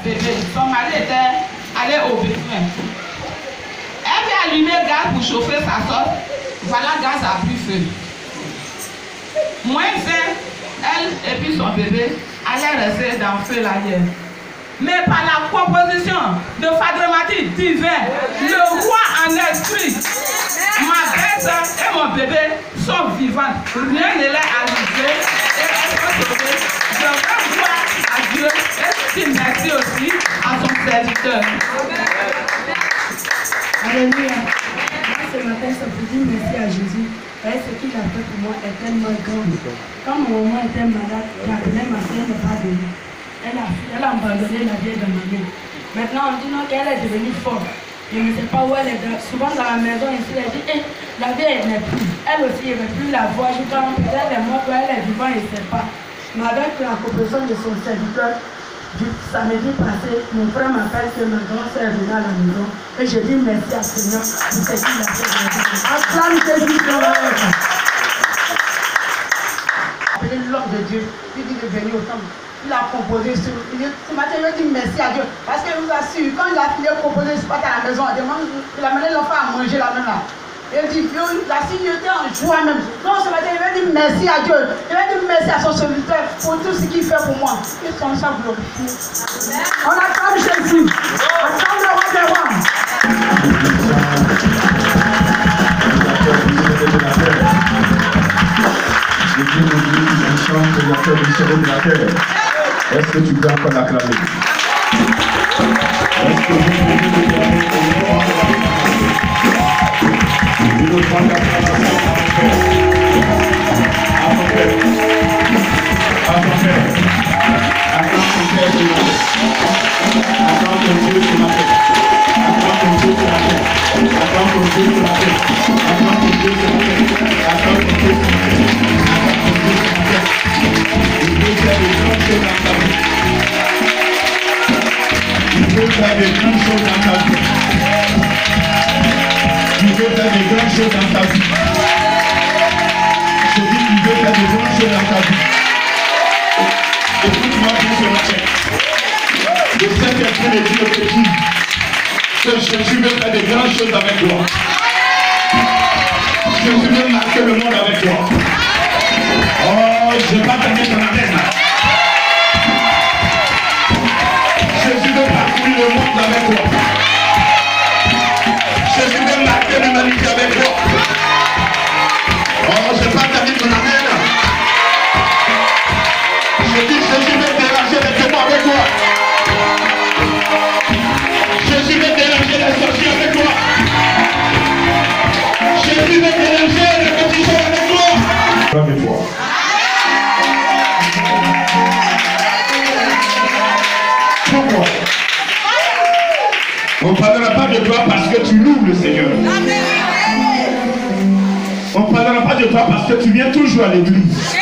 bébé. Son mari était allé au besoin. Elle vient allumer le gaz pour chauffer sa sauce. Voilà, le gaz a pris feu. Moins 20, elle et puis son bébé allaient rester dans le feu là hier. Mais par la proposition de Fadremati divin, le roi en esprit, ma belle et mon bébé sont vivants. Rien ne les a arrivé et elles sont sauvées. Je veux gloire à Dieu et je dis merci aussi à son serviteur. Alléluia. Moi ce matin, ça vous dit merci à Jésus. Et ce qu'il a fait pour moi est tellement grand. Quand mon maman était malade, j'appelais ma soeur ne pas venir. Elle a abandonné la vie de ma mère. Maintenant, on dit non qu'elle est devenue forte. Je ne sais pas où elle est. Souvent dans la maison, ici, elle dit la vie elle n'est plus. Elle aussi, elle ne veut plus la voir. Je quand peut-être elle est morte, elle est vivante, elle ne sait pas. Mais avec la proposition de son serviteur, du samedi passé, mon frère m'appelle que ma grande sœur est venue à la maison. Et je dis merci à Seigneur pour ce qu'il a fait. Acclame Jésus dans la maison. Appelez l'homme de Dieu. Il dit de venir au temple. Il a composé ce matin, il a dit merci à Dieu. Parce qu'il nous a su, quand il a fini de composer ce matin à la maison, il a amené l'enfant à manger la même là. Il dit, la signe était en joie même. Non, ce matin, il a dit merci à Dieu. Il a dit merci à son serviteur pour tout ce qu'il fait pour moi. Il s'en soit glorifié. On acclame Jésus. On acclame le roi des rois. Le Dieu de Dieu qui enchante la terre du ciel de la terre. Est-ce que tu peux encore l'acclamer? Est-ce que vous pouvez l'acclamer pour le roi de la terre? Il nous prend l'acclamation à ton père. À ton père. Acclame ton père sur la terre. Acclame ton Dieu sur la terre. Acclame ton Dieu sur la terre. Acclame ton Dieu sur la terre. Acclame ton Dieu sur la terre. Acclame ton Dieu sur la terre. Il veut faire des grandes choses dans ta vie. Il veut faire des grandes choses dans ta vie. Il veut faire des grandes choses dans ta vie. Je dis qu'il veut faire des grandes choses dans ta vie. Écoute-moi bien ce matin. Le Saint-Esprit me dit le petit que Jésus veut faire des grandes choses avec toi. Jésus veut marquer le monde avec toi. Oh, je vais pas gagner ton amène. Jésus veut parcourir le monde avec toi. Jésus veut marquer l'humanité avec toi. Oh, je vais pas gagner ton amène. Je dis Jésus veut déranger les témoins avec toi. Jésus veut déranger les sorciers avec toi. Jésus veut déranger les petits gens avec toi. Avec toi. Pourquoi? On ne parlera pas de toi parce que tu loues le Seigneur. On ne parlera pas de toi parce que tu viens toujours à l'église.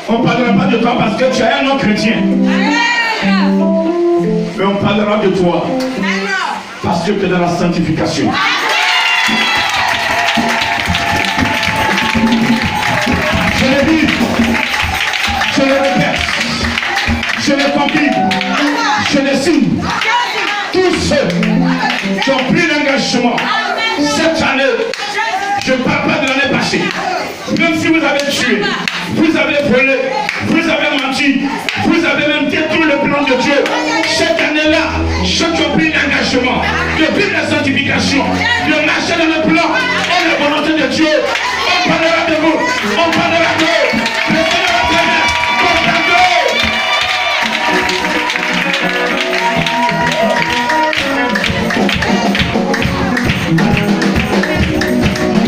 On ne parlera pas de toi parce que tu es un non chrétien. Mais on parlera de toi parce que tu es dans la sanctification. Je le dis, je le répète, je le confirme, je le signe. Tous ceux qui ont pris l'engagement cette année, je ne parle pas de l'année passée, même si vous avez tué, vous avez volé, vous avez menti, vous avez même détruit le plan de Dieu. Cette année-là, ceux qui ont pris l'engagement de vivre la sanctification, de marcher dans le plan et la volonté de Dieu, on parlera de vous, on parlera de vous. Le Seigneur va permettre, on parlera de vous.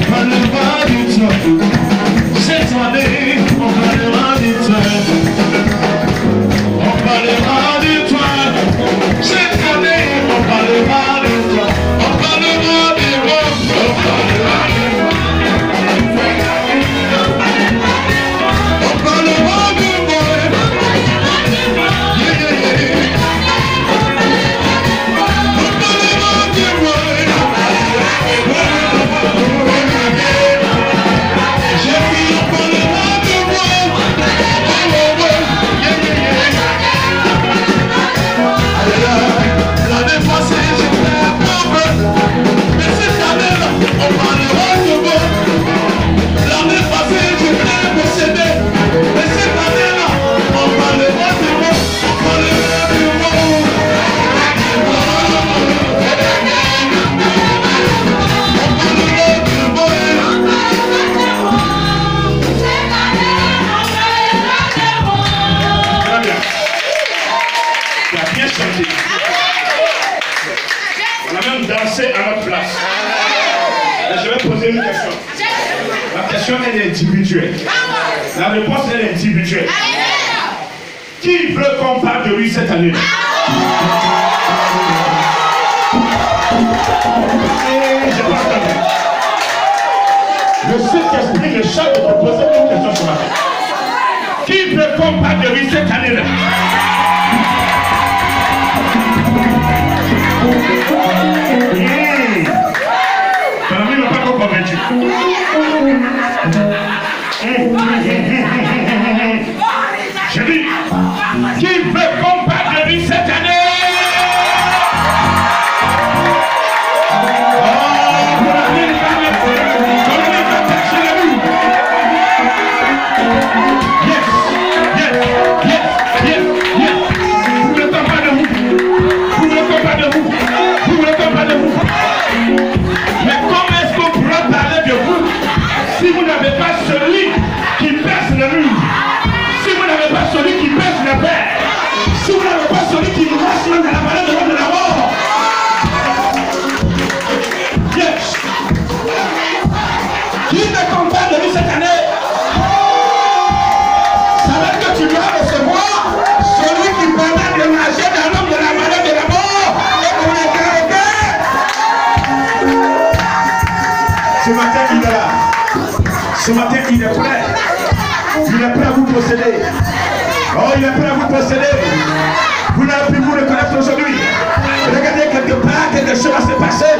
On parlera du temps, cette année, on parlera du temps. On parlera de toi. poser une question. La question elle est individuelle. La réponse elle est individuelle. Qui veut qu'on parle de lui cette année? Je pas entendu. Le Saint-Esprit me charge de te poser une question ce matin. Qui veut qu'on parle de lui cette année-là? Ton ami ne m'a pas encore convaincu. Je dis, qui veut qu'on parle de lui cette année? Si vous n'avez pas celui qui perce le mur, si vous n'avez pas celui qui perce la paix, si vous n'avez pas celui qui nous lâche dans la vallée de l'homme de la mort, yes. Qui te compare de lui cette année? Ça veut dire que tu dois recevoir celui qui permet de marcher dans l'homme de la vallée de la mort et pour les grands. Ce matin, il est là. Ce matin, il est prêt. Il est prêt à vous posséder. Oh, il est prêt à vous posséder. Vous n'avez pu vous reconnaître aujourd'hui. Regardez quelque part, quelque chose va se passer.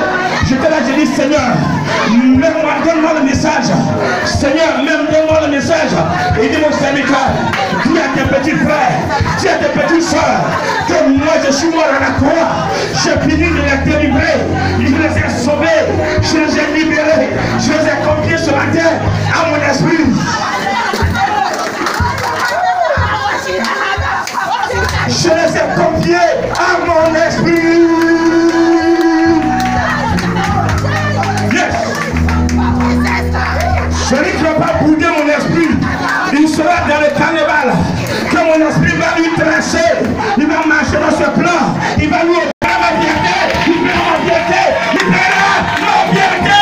J'étais là, j'ai dit, Seigneur, même-moi, donne-moi le message. Seigneur, même donne-moi le message. Et il dit, mon serviteur, dis à tes petits frères, dis à tes petites soeurs, que moi je suis mort à la croix. J'ai fini de les délivrer. Je les ai sauvés. Je les ai libérés. Je les ai confiés ce matin à mon esprit. Je les ai confiés à mon esprit. Yes. Celui qui ne va pas bouder mon esprit, il sera dans le carnaval. Que mon esprit va lui tracer. Il va marcher dans ce plan. Il va lui opérer ma vérité. Il verra ma vérité. Il verra ma vérité.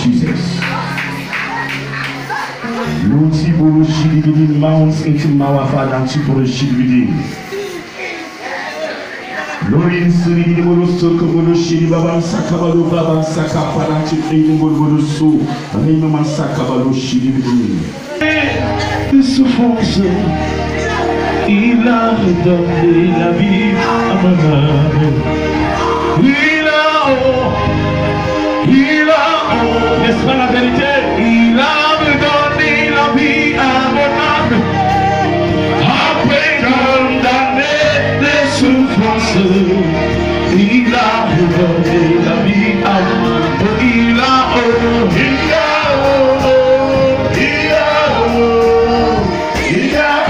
Jesus. L'outil pour le chili, Mount Intimawa Fadam, pour le chili. Lorin Suri, Moroso, Komoroshi, Babam Sakabalo, Babam Sakapara, Chifin, Moroso, Raymond Sakabalo, Chili. Souffrance, il a redonné la vie à mon âme. N'est-ce pas la vérité? Il a redonné la vie à mon âme. Après condamné des souffrances, il a redonné la vie à mon âme. Il a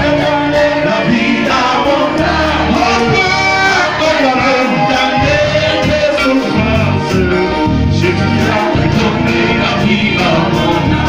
redonné la vie à mon âme. Après condamné des souffrances, Jésus a redonné la vie à mon âme.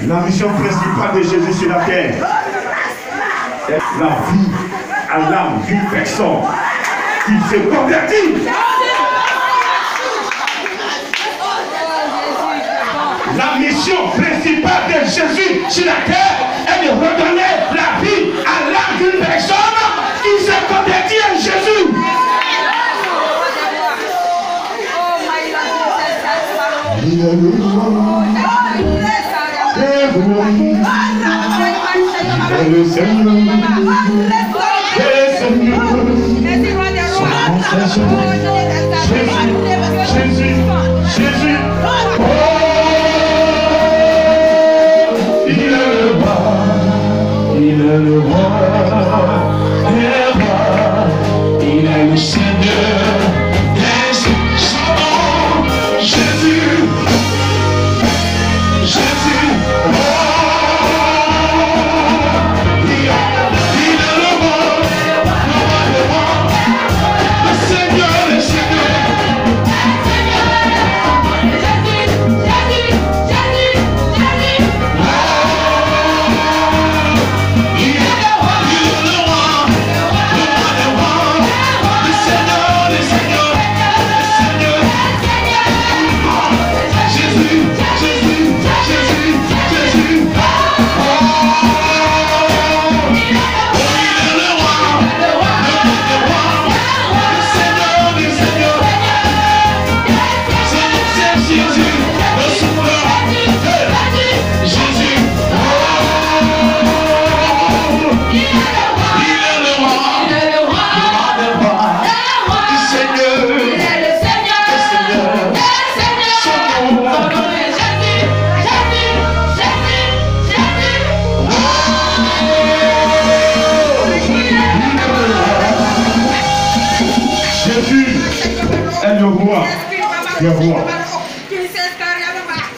La mission principale de Jésus sur la terre est la vie à l'âme d'une personne qui se convertit. La mission principale de Jésus sur la terre est de redonner la vie à l'âme d'une personne qui se convertit à Jésus. Le Seigneur, Jésus, Jésus, oh, il est le roi, il est le roi, il est le Seigneur, son nom, Jésus, Jésus, oh.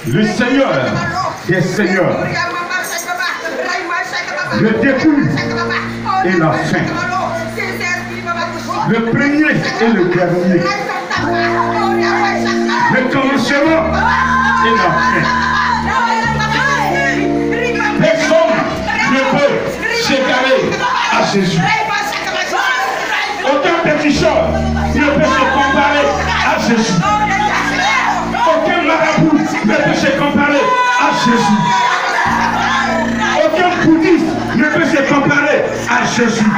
Le Seigneur des Seigneurs, le début et la fin, le premier et le dernier, le commencement et la fin. Personne ne peut s'égarer à Jésus. Aucun péticheur ne peut se comparer à Jésus. Aucun marabout ne peut se comparer à Jésus. Aucun bouddhiste ne peut se comparer à Jésus.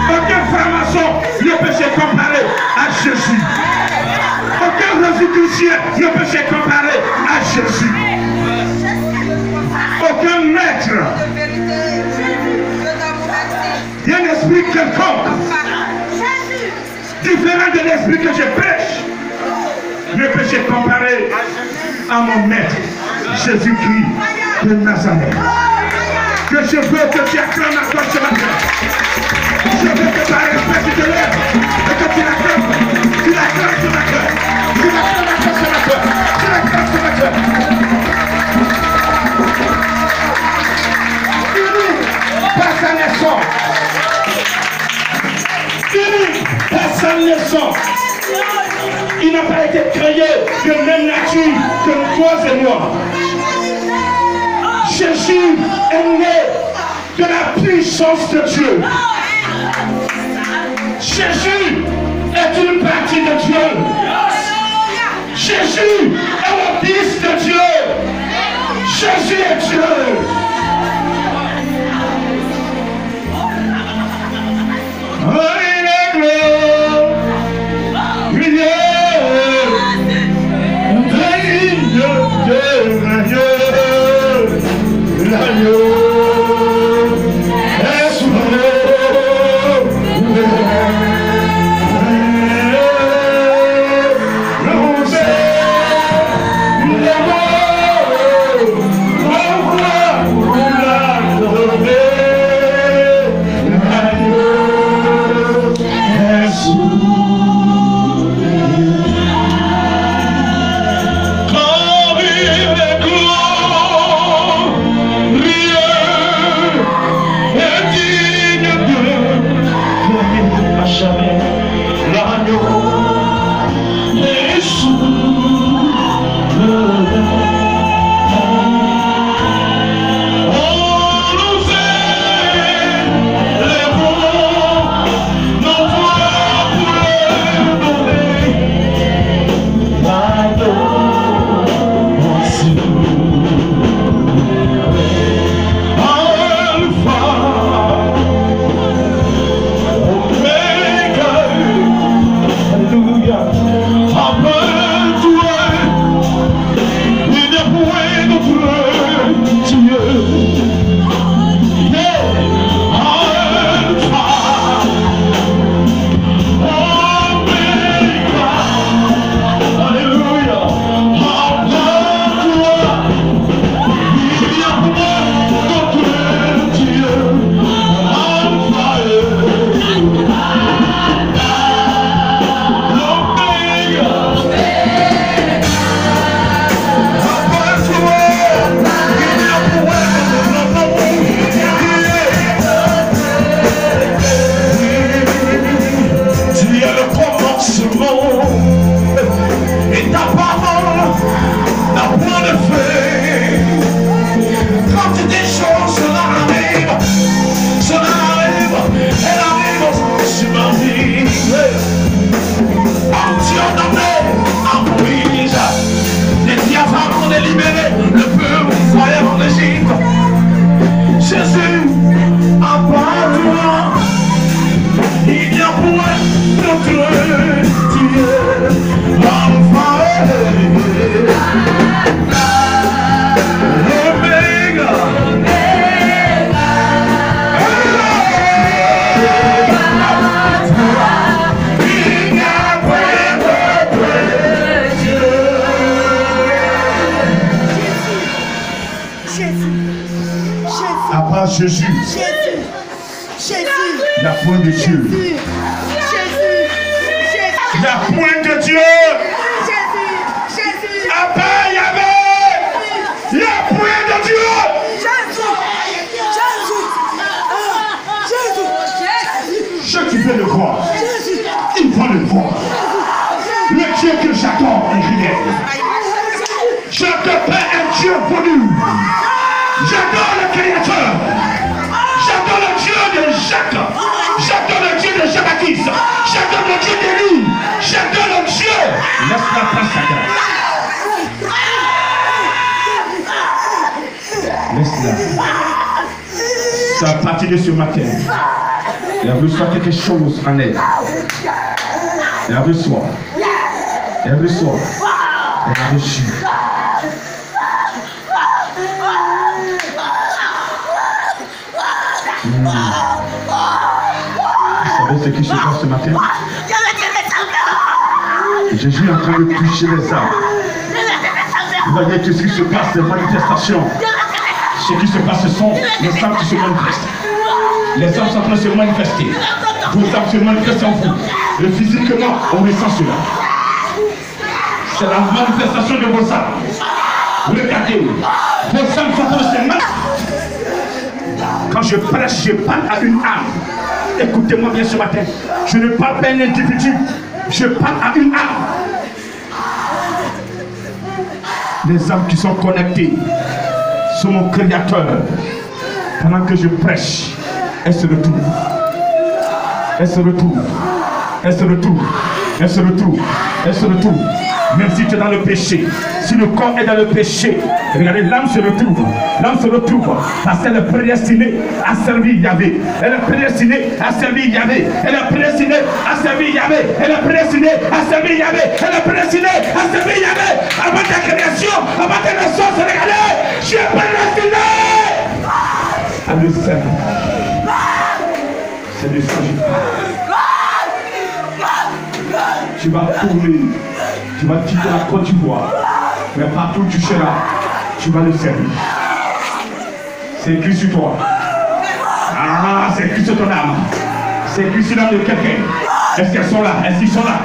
Aucun franc-maçon ne peut se comparer à Jésus. Aucun rosicrucien ne peut se comparer à Jésus. Aucun maître. Il y a un esprit quelconque, différent de l'esprit que je prêche, ne peut se comparer à mon maître, Jésus-Christ de Nazareth. Que je veux que tu acclames à toi ce matin. Je veux que par respect tu te lèves et que tu l'acclames. Tu l'acclames ce matin. Tu l'acclames à toi ce matin. Tu l'acclames ce matin. Uni par sa naissance. Uni par sa naissance. Il n'a pas été créé de même nature que toi et moi. Jésus est né de la puissance de Dieu. Jésus est une partie de Dieu. Jésus est le Fils de Dieu. Jésus est Dieu. Jésus. Il n'y a point de Dieu. Il n'y a point de Dieu. Après, il y avait. Il n'y a point de Dieu. veut le voir. Il va le voir. Le Dieu que j'adore est réel. Je te paie un Dieu venu. J'adore le Créateur. J'adore le Dieu de Jacques. J'adore le Dieu de Jean-Baptiste. J'adore le Dieu d'Élie. J'adore le Dieu. Laisse-la prendre sa grâce. Laisse-la. C'est à partir de ce matin. Elle reçoit quelque chose en elle. Elle reçoit. Elle reçoit. Elle a reçu. Vous savez ce qui se passe ce matin? Jésus est en train de toucher les âmes. Vous voyez tout ce qui se passe, les manifestations. Ce qui se passe, ce sont les âmes qui se manifestent. Les âmes sont en train de se manifester. Vos âmes se manifestent en vous. Et physiquement, on ressent cela. C'est la manifestation de vos âmes. Regardez, vos âmes sont en train de se manifester. Quand je prêche, je parle à une âme. Écoutez-moi bien ce matin. Je ne parle pas à un individu. Je parle à une âme. Les âmes qui sont connectées sur mon Créateur. Pendant que je prêche, elles se retrouvent. Elles se retrouvent. Elles se retrouvent. Elles se retrouvent. Elles se retrouvent. Même si tu es dans le péché, si le corps est dans le péché, regardez, l'âme se retrouve. L'âme se retrouve parce qu'elle est prédestinée à servir Yahvé. Elle est prédestinée à servir Yahvé. Elle est prédestinée à servir Yahvé. Elle est prédestinée à servir Yahvé. Elle est prédestinée à servir Yahvé. Avant ta création, avant ta naissance, regardez, je suis prédestiné à le servir. C'est de ça que je parle. Tu vas tourner. Tu vas quitter la Côte d'Ivoire, mais partout où tu seras, tu vas le servir. C'est écrit sur toi. Ah, c'est écrit sur ton âme. C'est écrit sur l'âme de quelqu'un. Est-ce qu'elles sont là? Est-ce qu'ils sont là?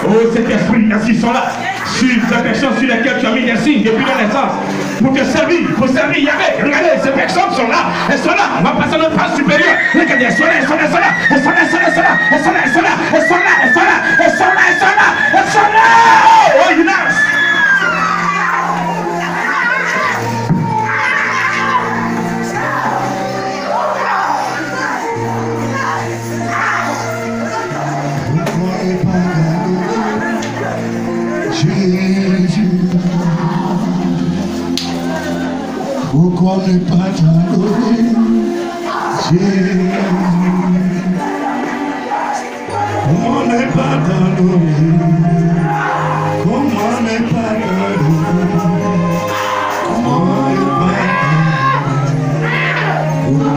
Oh, cet esprit, est-ce qu'ils sont là? Sur ces personnes sur lesquelles tu as mis des signes depuis la naissance. Pour te servir, pour servir Yahvé. Regardez, ces personnes sont là. Elles sont là. On va passer à notre phase supérieure. Regardez, elles sont là, elles sont là, elles sont là. Elles sont là, elles sont là, elles sont là. Elles sont là, elles sont là. Elles sont là, elles sont là. Elles sont là, elles sont là. Elles sont là. Oh, you know. Pourquoi ne pas t'adorer, Jésus? Comment ne pas t'adorer? Comment ne pas t'adorer? Comment ne pas t'adorer?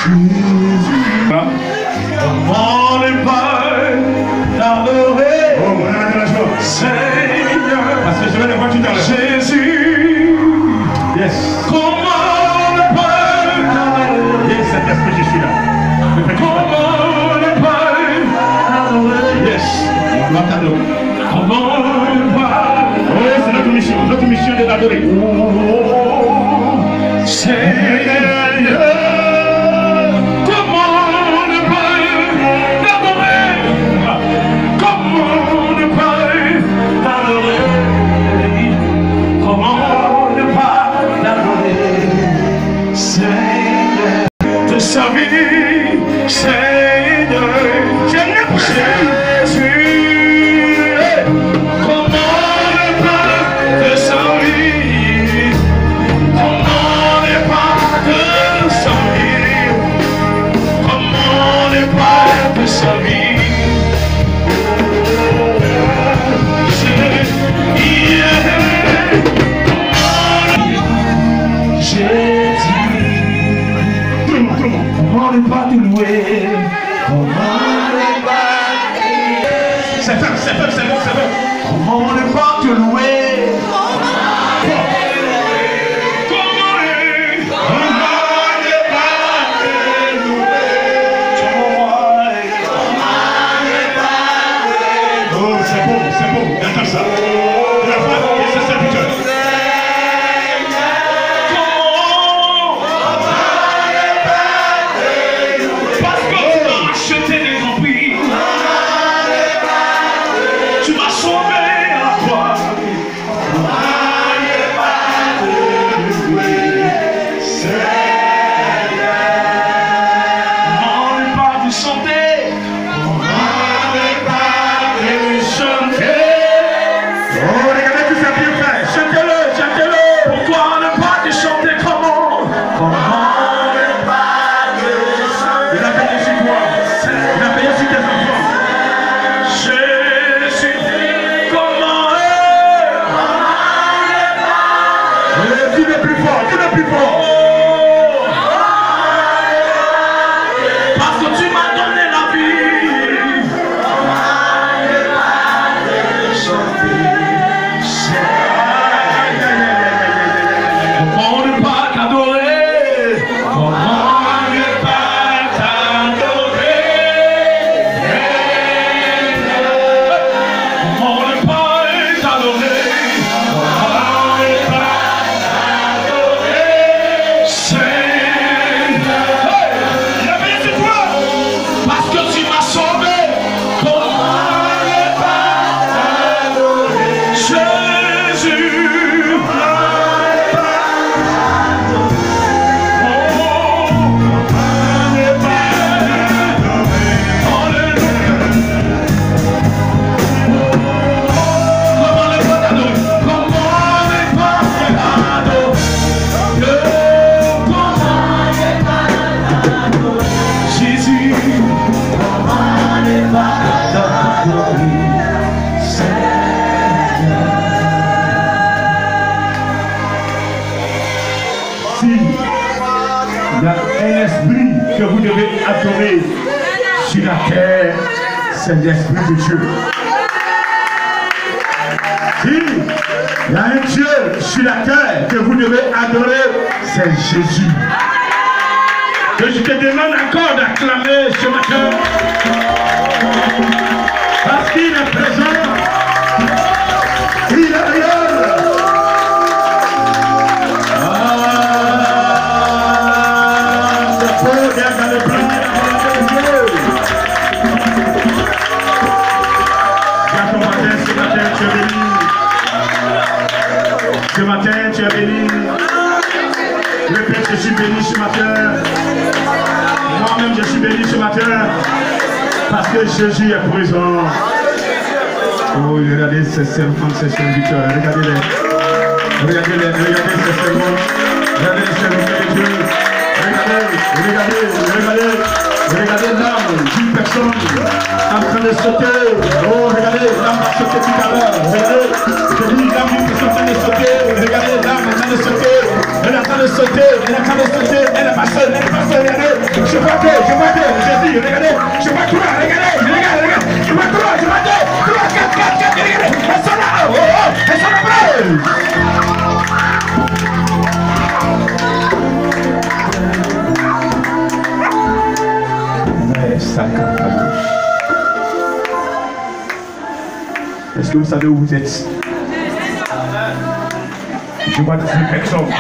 Jésus. Comment ne pas t'adorer? Oh, mon âme, Seigneur. parce que je vais le voir tout à l'heure. Jésus. Yes. Comment ne pas t'adorer? Yes, cet esprit, je suis là. Comment ne pas t'adorer? Yes. On va t'adorer. Comment ne pas? Oh, c'est notre mission. Notre mission est d'adorer. Oh, Seigneur, comment ne pas t'adorer? Comment ne pas t'adorer? Comment ne pas t'adorer? Seigneur, te servir, Seigneur, Jésus. Comment ne pas te servir? Comment ne pas te servir? Comment ne pas te servir? Comment ne pas te louer? Comment ne pas te louer? C'est fait, c'est fait, c'est fait, c'est fait. Comment ne pas te louer? Oh, c'est bon, c'est bon. Entends ça. La foi et ses serviteurs. Parce que tu m'as acheté. que vous devez adorer sur la terre, c'est l'Esprit de Dieu. Si il y a un Dieu sur la terre que vous devez adorer, c'est Jésus. Que je te demande encore d'acclamer ce matin. Parce qu'il est présent. Il est réel. C'est beau d'être dans le plan de Dieu. Viens ton matin, ce matin, tu es béni. Ce matin, tu es béni. Répète, je suis béni ce matin. Moi-même, je suis béni ce matin. Parce que Jésus est présent. Oh, regardez ces serments, ces serviteurs. Regardez-les. Regardez-les, regardez ces serments. Regardez les serviteurs de Dieu. Regardez l'âme d'une personne en train de sauter. Oh, regardez, l'âme va sauter tout à l'heure. Regardez, je dis l'âme d'une personne en train de sauter. Regardez, l'âme en train de sauter. Elle est en train de sauter, elle est en train de sauter. Elle est pas seule, regardez. Je vois que, je dis, regardez, je vois toi, regardez, je vois toi, je vois deux, 3, 4, regardez. Elles sont là, oh, elles sont là. Est-ce que vous savez où vous êtes? Je vois des personnes.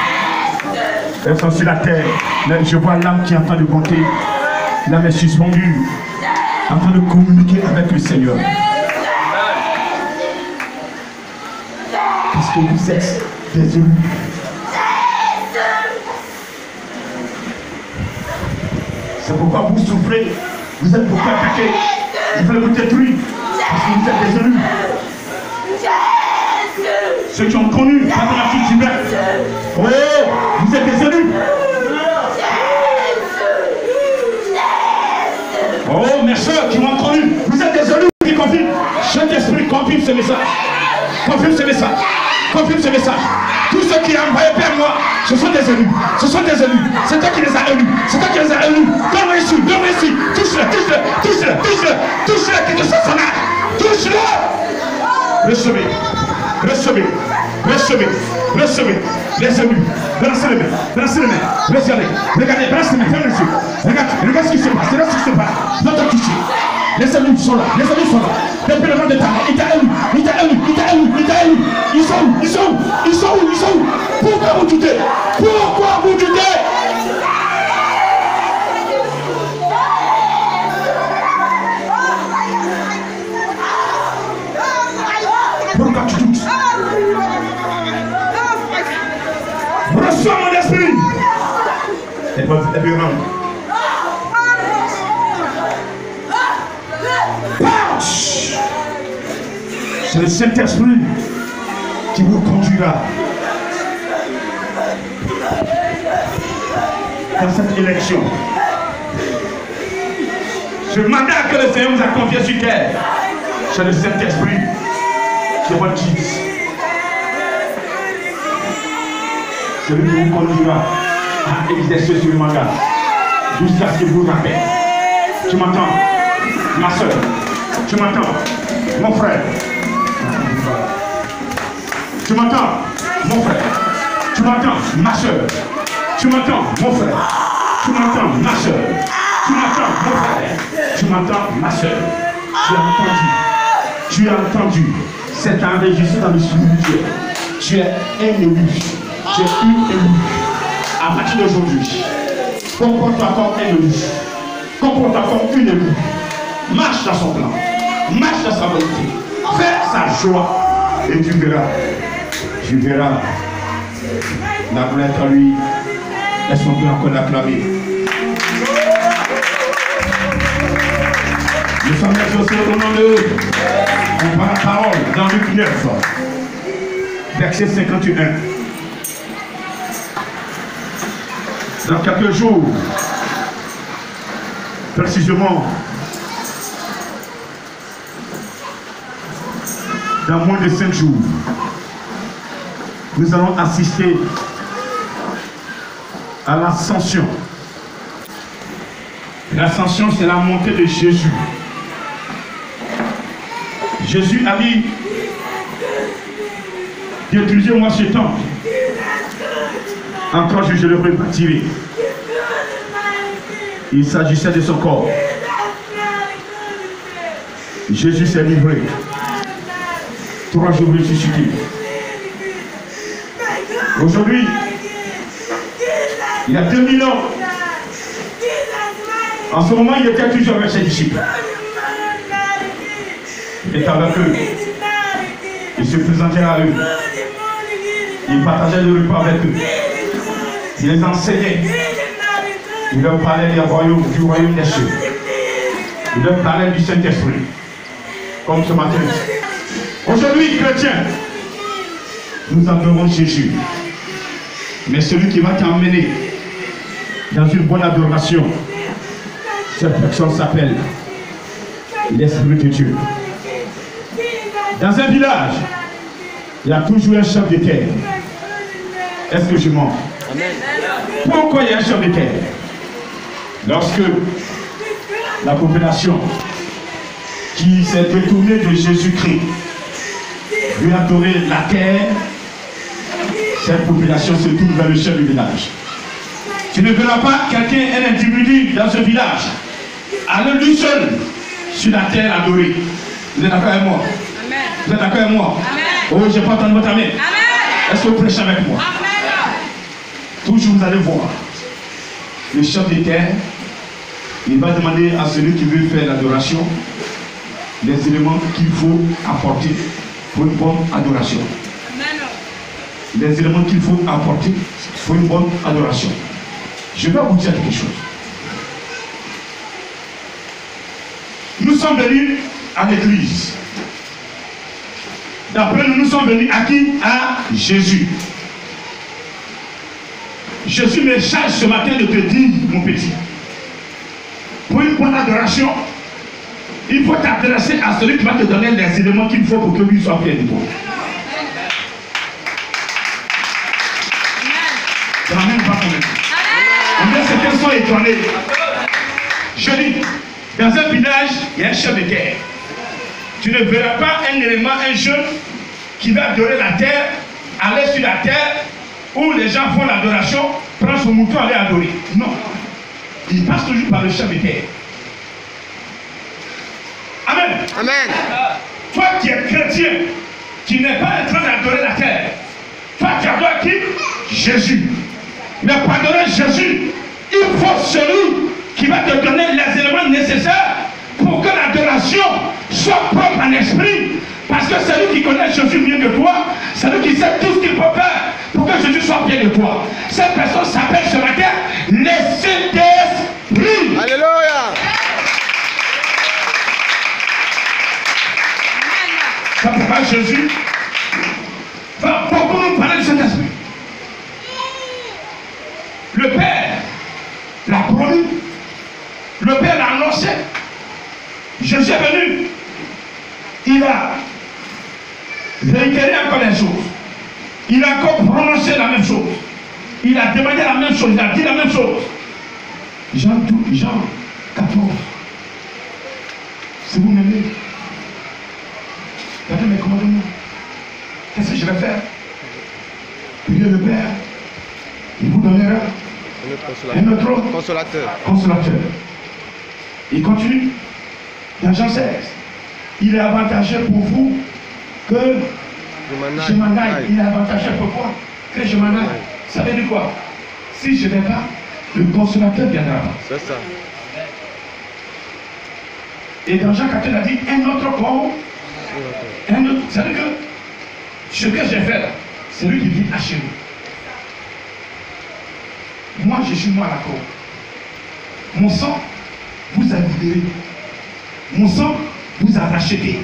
Elles sont sur la terre. Je vois l'âme qui est en train de monter. L'âme est suspendue. En train de communiquer avec le Seigneur. Parce que vous êtes des élus. C'est pourquoi vous souffrez. Vous êtes beaucoup attaqués. Ils veulent vous détruire. Parce que vous êtes des élus. Ceux qui ont connu la pratique du Père. Oh, vous êtes des élus. Oh, mes soeurs qui m'ont connu, vous êtes des élus qui confirment. Saint-Esprit confirme ce message. Confirme ce message. Confirme ce message. Tous ceux qui ont envoyé vers moi, ce sont des élus. Ce sont des élus. C'est toi qui les as élus. C'est toi qui les as élus. Donne-moi ici, donne-moi ici. Touche-le, touche-le, touche-le, touche-le, touche-le, qui te sort son âge. Touche-le. Recevez, recevez, recevez, recevez. Les élus. Balancez les mains, balancez les mains. Regardez, regardez, balancez les mains, fermez les yeux. Regarde ce qui se passe, regarde ce qui se passe. Dans ta toucher. Les élus sont là, les élus sont là. Depuis le nom de ta mère, il t'a élu, il t'a élu, il t'a élu, il t'a élu. Ils sont où, ils sont où, ils sont où, ils sont où? Pourquoi vous doutez? Pourquoi vous doutez? Pourquoi tu doutes? Reçois mon esprit. Elle va rendre. C'est le Saint-Esprit qui vous conduira dans cette élection. Ce mandat que le Seigneur vous a confié sur terre, c'est le Saint-Esprit qui est votre guide. C'est lui qui vous conduira à exercer ce mandat jusqu'à ce que vous rappelez. Tu m'entends, ma soeur? Tu m'entends, mon frère? Tu m'entends, mon frère? Tu m'entends, ma soeur? Tu m'entends, mon frère? Tu m'entends, ma soeur? Tu m'entends, mon frère? Tu m'entends, ma soeur? Tu as entendu? Tu as entendu? C'est enregistré dans le spirituel. Tu es un élu. Tu es une élue. À partir d'aujourd'hui, comporte-toi comme un élu. Comporte-toi comme une élue. Marche dans son plan. Marche dans sa volonté. Fais sa joie. Et tu verras. Tu verras. La gloire à lui. Laisse-moi encore l'acclamer. Nous sommes exaucés au nom de eux. On prend la parole dans Luc 9, verset 51. Dans quelques jours, précisément, dans moins de 5 jours, nous allons assister à l'ascension L'ascension, c'est la montée de Jésus. Jésus a dit, détruisez-moi ce temple. Encore je le rebâtirai. Il s'agissait de son corps. Jésus s'est livré. 3 jours ressuscité. Aujourd'hui, il y a 2000 ans, en ce moment, il était toujours avec ses disciples. Il était avec eux. Il se présentait à eux. Il partageait le repas avec eux. Il les enseignait. Il leur parlait du royaume des cieux. Il leur parlait du Saint-Esprit. Comme ce matin. Aujourd'hui, chrétiens, nous adorons Jésus. Mais celui qui va t'emmener dans une bonne adoration, cette personne s'appelle l'Esprit de Dieu. Dans un village, il y a toujours un chef de terre. Est-ce que je mens? Pourquoi il y a un chef de terre? Lorsque la population qui s'est détournée de Jésus-Christ veut adorer la terre, cette population se tourne vers le chef du village. Tu ne verras pas quelqu'un, un individu dans ce village, aller lui seul sur la terre adorer. Vous êtes d'accord avec moi? Amen. Vous êtes d'accord avec moi? Amen. Oh, je n'ai pas entendu votre amen. Est-ce que vous prêchez avec moi? Amen. Toujours vous allez voir. Le chef de terre, il va demander à celui qui veut faire l'adoration les éléments qu'il faut apporter pour une bonne adoration. Les éléments qu'il faut apporter pour une bonne adoration. Je vais vous dire quelque chose. Nous sommes venus à l'église. D'après nous, nous sommes venus à qui? À Jésus. Jésus me charge ce matin de te dire, mon petit, pour une bonne adoration, il faut t'adresser à celui qui va te donner les éléments qu'il faut pour que lui soit fier de toi. Je n'en même pas convaincu. Certains sont étonnés. Je dis, dans un village, il y a un chef de terre. Tu ne verras pas un élément, un jeune qui va adorer la terre, aller sur la terre, où les gens font l'adoration, prend son mouton, aller adorer. Non. Il passe toujours par le chef de terre. Amen. Amen. Toi qui es chrétien, qui n'es pas en train d'adorer la terre, toi tu adores qui? Jésus. Mais pour adorer Jésus, il faut celui qui va te donner les éléments nécessaires pour que l'adoration soit propre en esprit. Parce que celui qui connaît Jésus mieux que toi, celui qui sait tout ce qu'il peut faire pour que Jésus soit bien de toi. Cette personne s'appelle ce matin le Saint-Esprit. Alléluia. C'est pourquoi Jésus va beaucoup nous parler de cet esprit. Le Père l'a promis. Le Père l'a annoncé. Jésus est venu. Il a réitéré encore les choses. Il a encore prononcé la même chose. Il a demandé la même chose. Il a dit la même chose. Jean 14. Si vous m'aimez, regardez mes commandements. Qu'est-ce que je vais faire? Priez le Père. Il vous donnera un autre consolateur. Il continue. Dans Jean 16. Il est avantageux pour vous que je m'en aille. Il est avantageux pour quoi? Que je m'en aille. Ça veut dire quoi? Si je ne vais pas, le consolateur viendra pas. C'est ça. Et dans Jean 14, il a dit un autre corps. Un autre. Ça veut dire que ce que j'ai fait là, c'est lui qui vit à chez nous. Moi, je suis moi à la croix. Mon sang vous a libéré. Mon sang vous a racheté.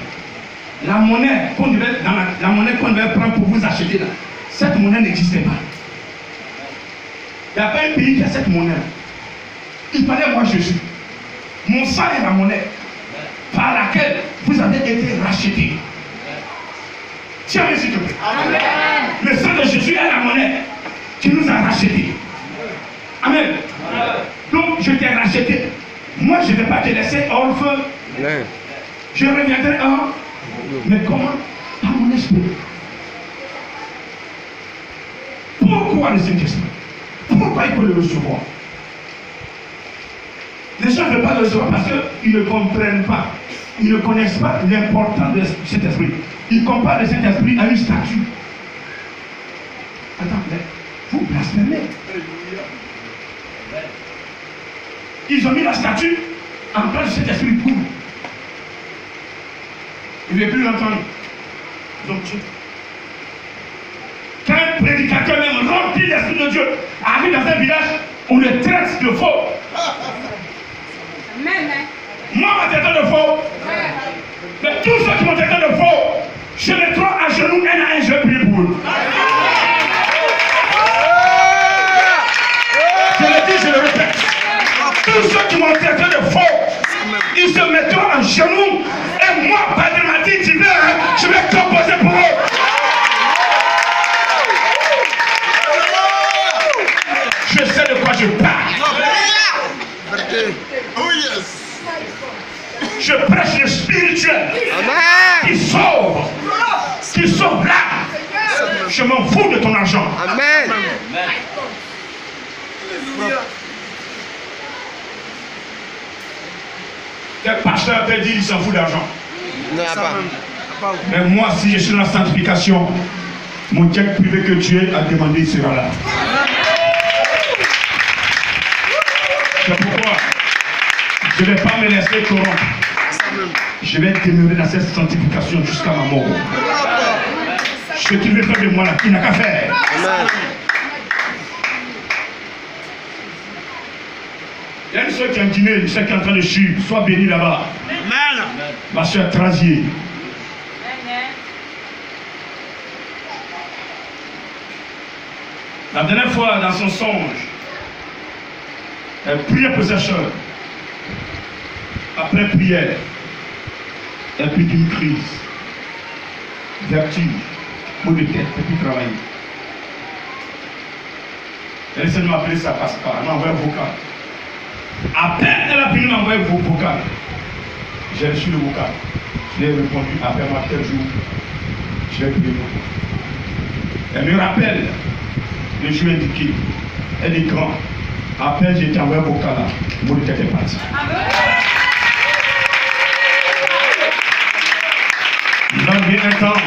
La monnaie qu'on devait, la monnaie qu'on devait prendre pour vous acheter là, cette monnaie n'existait pas. Il n'y a pas un pays qui a cette monnaie. Il fallait moi Jésus. Mon sang est la monnaie par laquelle vous avez été rachetés. Tiens-le s'il te plaît. Amen. Le sang de Jésus est la monnaie qui nous a rachetés. Amen. Donc je t'ai racheté. Moi, je ne vais pas te laisser orphelin. Je reviendrai en. Mais comment? Par mon esprit. Pourquoi le Saint-Esprit? Pourquoi il faut le recevoir? Les gens ne veulent pas le recevoir parce qu'ils ne comprennent pas. Ils ne connaissent pas l'importance de cet esprit. Ils comparent le Saint-Esprit à une statue. Attends, mais vous blasphémez. Ils ont mis la statue en place de cet esprit pour. Il ne veut plus l'entendre. Donc, quand un prédicateur même rempli l'esprit de Dieu arrive dans un village, on le traite de faux. Moi, ma tête de faux. Mais tous ceux qui m'ont traité de faux, je les trouve à genoux, un à un, je prie pour eux. Je le dis, je le répète. Tous ceux qui m'ont traité de faux, ils se mettront à genoux. Et moi, Padre Mati, tu viens, je vais composer pour eux. Je sais de quoi je parle. Je prêche le spirituel qui sauve là. Je m'en fous de ton argent. Amen. Quel pasteur peut dire qu'il s'en fout d'argent? Mais moi, si je suis dans la sanctification, mon check privé que Dieu a demandé, il sera là. C'est pourquoi je ne vais pas me laisser corrompre. Je vais demeurer dans cette sanctification jusqu'à ma mort. Ce qu'il veut faire de moi là, il n'a qu'à faire. Amen. Il y a une soeur qui a un dîner, une soeur qui est en train de suivre. Sois béni là-bas. Ma soeur Trasier. La dernière fois, dans son songe, elle priait pour sa soeur. Après prière, elle prit une crise, vertige, maux de tête, et puis travailler. Elle essaie de m'appeler ça parce qu'elle m'a envoyé un vocal. À peine elle a fini de m'envoyer un vocal, j'ai reçu le vocal. Je lui ai répondu, appelle-moi tel jour, je vais prier pour toi. Elle me rappelle le jour indiqué. Elle est grande. À peine j'ai été envoyé un vocal là, maux de tête est parti. Il va venir un temps,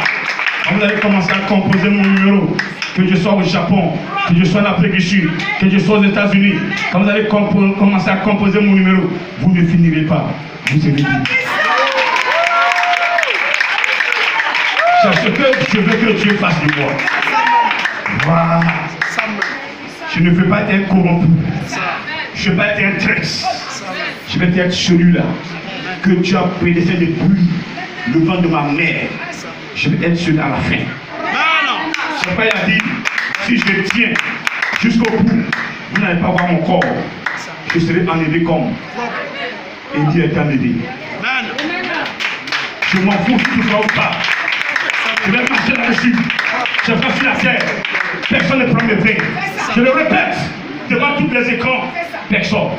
quand vous allez commencer à composer mon numéro, que je sois au Japon, que je sois en Afrique du Sud, que je sois aux États-Unis, quand vous allez commencer à composer mon numéro, vous ne finirez pas. Vous serez libre. C'est ce que je veux que Dieu fasse de moi. Voilà. Je ne veux pas être corrompu. Je ne veux pas être un traître. Je vais être celui-là que tu as prédestiné depuis le vent de ma mère. Je vais être celui à la fin. Son père a dit, si je tiens jusqu'au bout, vous n'allez pas voir mon corps. Je serai enlevé comme Élie est enlevé. Je m'en fous si tu vois ou pas. Je vais marcher là-dessus. Je vais sur la terre. Personne ne prend mes vins. Je le répète devant tous les écrans. Personne.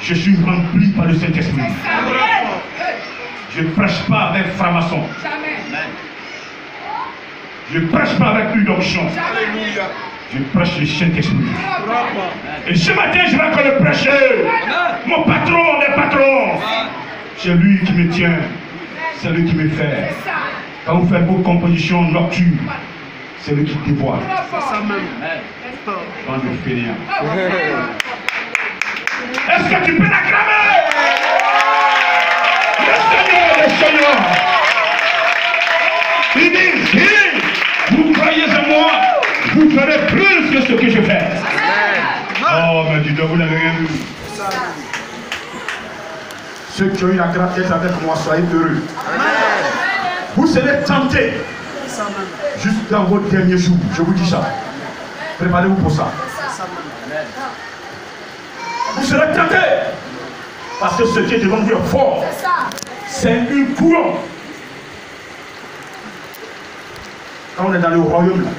Je suis rempli par le Saint-Esprit. Je ne prêche pas avec franc-maçon. Je ne prêche pas avec une onction. Je prêche le Saint-Esprit. Et ce matin, je vais encore le prêcher. Mon patron des patrons. C'est lui qui me tient. C'est lui qui me fait. Quand vous faites vos compositions nocturnes, c'est lui qui dévoile. Quand je fais rien. Est-ce que tu peux l'acclamer? Le Seigneur. Il dit, si vous croyez en moi, vous ferez plus que ce que je fais. Oh, mais dis donc, vous n'avez rien vu. Ceux qui ont eu la grâce d'être avec moi, soyez heureux. Vous serez tentés juste dans vos derniers jours. Je vous dis ça. Préparez-vous pour ça. Vous serez tentés. Parce que ce qui est devant vous est fort. C'est une couronne. Quand on est dans le royaume, là,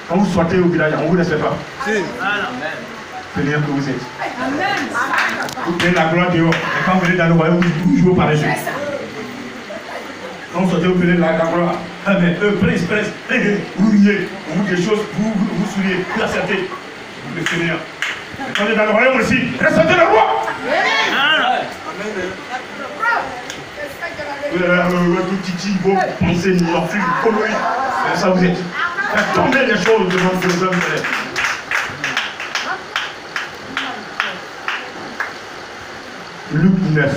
quand vous sortez au village, on ne vous laisse pas. Seigneur que vous êtes. Vous prenez la gloire dehors. Et quand vous venez dans le royaume, vous jouez au paradis. Quand vous sortez, vous prenez la gloire. Ah mais prince, vous riez, vous dites des choses, vous souriez, vous acceptez. Le Seigneur. Et quand vous êtes dans le royaume aussi, ressentez le roi. Vous avez tout titi, vos pensées, vos flux, coloris. Ça vous êtes. Faites tomber les choses devant vos hommes. Luc 9,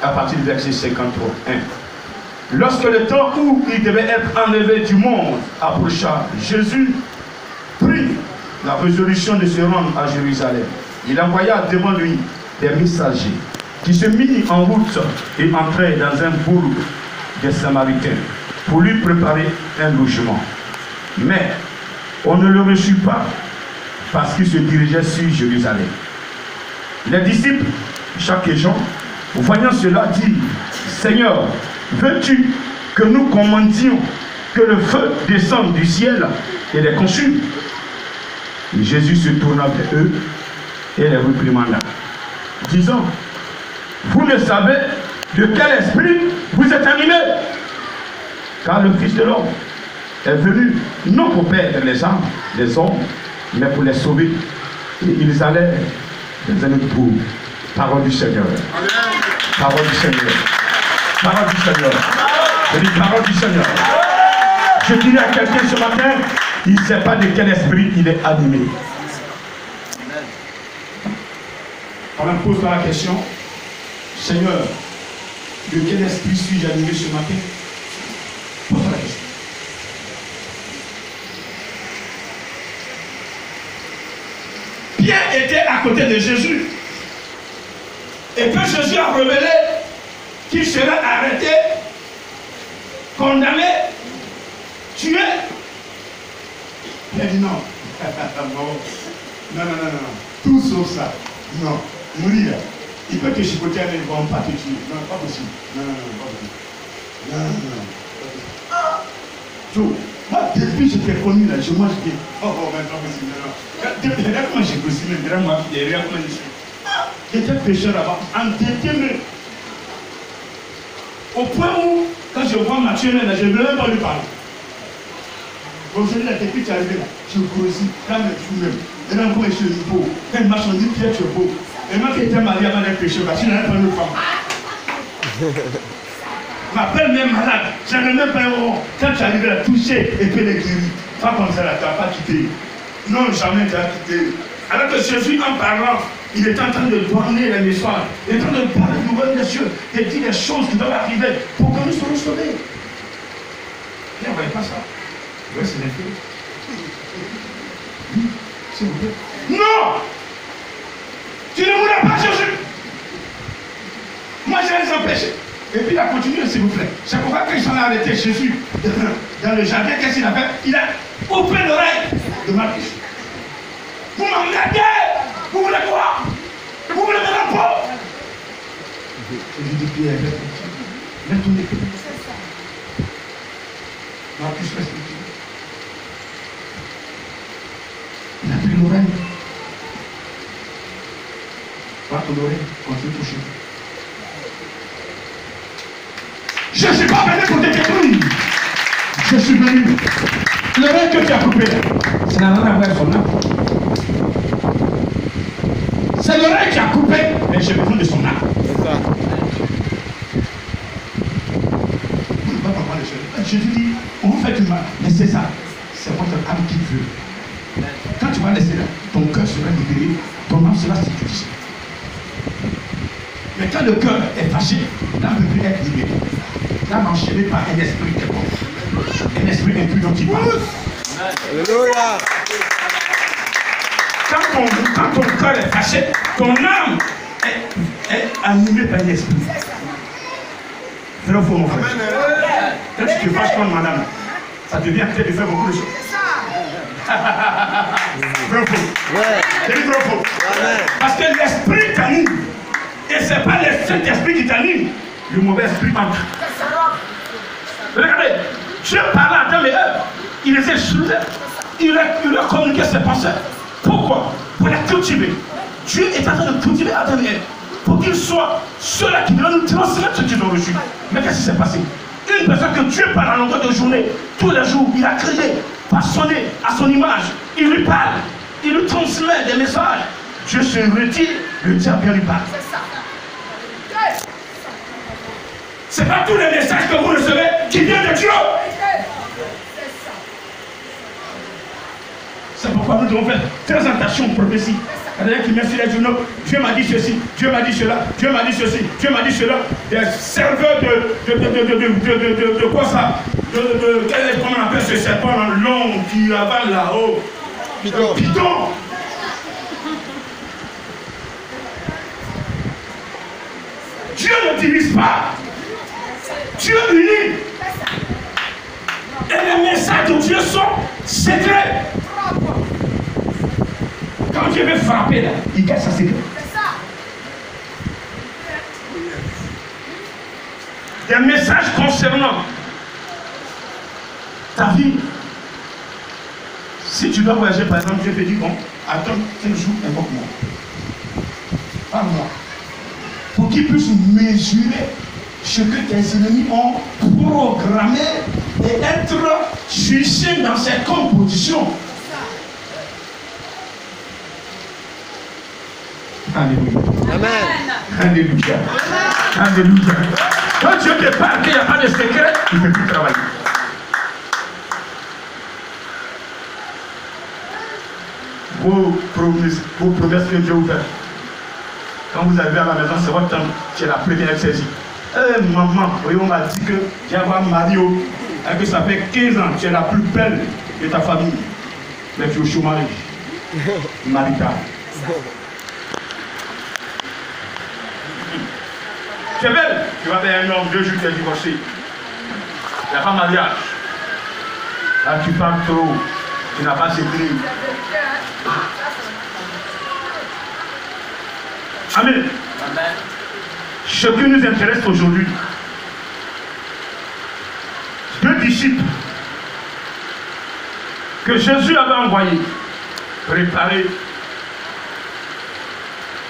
à partir du verset 53. Lorsque le temps où il devait être enlevé du monde approcha, Jésus prit la résolution de se rendre à Jérusalem. Il envoya devant lui des messagers qui se mirent en route et entrèrent dans un bourg des Samaritains pour lui préparer un logement. Mais on ne le reçut pas parce qu'il se dirigeait sur Jérusalem. Les disciples, chaque Jean, voyant cela, dit: Seigneur, veux-tu que nous commandions que le feu descende du ciel et les consume? Et Jésus se tourna vers eux et les réprimanda, disant: vous ne savez de quel esprit vous êtes animés, car le Fils de l'homme est venu non pour perdre les âmes des hommes, mais pour les sauver. Et ils allèrent dans un autre bourg. Parole du Seigneur. Parole du Seigneur. Parole du Seigneur. Je dis parole du Seigneur. Je dirais à quelqu'un ce matin, il ne sait pas de quel esprit il est animé. On pose la question: Seigneur, de quel esprit suis-je animé ce matin? Pose la question. Pierre était à côté de Jésus. Et que Jésus a révélé qu'il serait arrêté, condamné, tué. Il a dit non. Non. Tout sauf ça. Non. Mourir. Il peut te chicoter, mais ils ne vont pas te tuer. Non, pas possible. Non, pas possible. Non. Moi, depuis que je t'ai connu là, je mange bien. Maintenant, possible. Regarde comment j'ai grossi, mais regarde moi, regarde comment je suis. J'étais pécheur là-bas, endetté. Au point où, quand je vois Mathieu là, je ne veux même pas lui parler. Aujourd'hui, depuis que tu es arrivé là, je grossis, quand même, tout même. Et là, comment je suis beau. Quand il marche, on dit Pierre, tu es beau. Et moi qui étais marié avant d'être pécheur, parce que je n'avais pas une femme. Ma belle-mère malade, je n'avais même pas un rond. Quand tu arrives à la toucher et puis les guérir, pas comme ça, tu n'as pas quitté. Non, jamais tu as quitté. Alors que Jésus, en parlant, il est en train de donner les messages, il est en train de parler du royaume des cieux, et dire des choses qui doivent arriver pour que nous soyons sauvés. Et on ne voyait pas ça. Oui, c'est les filles. S'il vous plaît. Non! Tu ne voulais pas Jésus. Moi, j'ai les empêché. Et puis il a continué, s'il vous plaît. C'est pourquoi quand ils sont arrêtés Jésus dans le jardin, qu'est-ce qu'il a fait? Il a coupé l'oreille de Marcus. Vous m'emmerdez! Vous voulez quoi? Vous voulez me rendre? Je lui dis, Pierre, mets ton épée. Marcus reste ici. Il a pris l'oreille. Pas ton oreille, continue de toucher. Je ne suis pas venu pour te détruire. Je suis venu. L'oreille que tu as coupée, ça n'a rien à voir avec son âme. C'est l'oreille qui a coupé, mais j'ai besoin de son âme. C'est ça. Vous ne pouvez pas comprendre les choses. Jésus dit, on vous fait du mal, laissez ça. C'est votre âme qui veut. Quand tu vas laisser là, ton cœur sera libéré, ton âme sera sécurisée. Mais quand le cœur est fâché, l'âme ne peut plus être libérée. L'âme enchaînée par un esprit qui est bon. Un esprit impur dont il parle. Alléluia. Quand ton cœur est fâché, ton âme est animée par un esprit. C'est le faux, mon frère. Quand tu te fâches contre madame, ça devient peut-être de faire beaucoup de choses. Vrai ou faux? C'est du vrai ou faux? Parce que l'esprit t'anime. Et ce n'est pas le Saint-Esprit qui t'anime. Le mauvais esprit entre. Regardez, Dieu parlait à Adam et Ève. Il était sous eux. Il a communiqué ses pensées. Pourquoi? Pour les cultiver. Dieu est en train de cultiver Adam et Ève pour qu'ils soient ceux-là qui vont nous transmettre ce qu'ils ont reçu. Mais qu'est-ce qui s'est passé? Une personne que Dieu parle à longueur de journée, tous les jours, il a créé, passionné à son image. Il lui parle, il lui transmet des messages. Dieu se retire, le diable vient lui parler. Ce n'est pas tous les messages que vous recevez qui viennent de Dieu. C'est pourquoi nous devons faire très attention aux prophéties. C'est-à-dire qui met sur les journaux, Dieu m'a dit ceci, Dieu m'a dit cela, Dieu m'a dit ceci, Dieu m'a dit cela. Des serveurs de quoi ça? Comment on appelle ce serpent long qui avale là-haut? Python. Dieu ne divise pas. Dieu unit. Et les messages de Dieu sont secrets. Quand Dieu veut frapper là, il cache sa secret. Des messages concernant ta vie. Si tu dois voyager par exemple, Dieu te dit bon, attends 5 jours, invoque-moi. Parle-moi. Pour qu'ils puissent mesurer ce que tes ennemis ont programmé et être jugés dans ces compositions. Alléluia. Amen. Alléluia. Alléluia. Quand Dieu te parle qu'il n'y a pas de secret, il ne peut plus travailler. Vos promesses que Dieu vous fait. Quand vous arrivez à la maison, c'est votre temps, c'est la première saisie. Maman, on m'a dit que tu vas voir Mario, et que ça fait 15 ans, tu es la plus belle de ta famille. Mais tu es au chômage. Marita. Tu es belle, tu vas faire un homme, 2 jours, tu es divorcé. Il n'y a pas mariage. Là, tu parles trop, tu n'as pas sécurité. Amen. Amen. Ce qui nous intéresse aujourd'hui, 2 disciples que Jésus avait envoyés préparer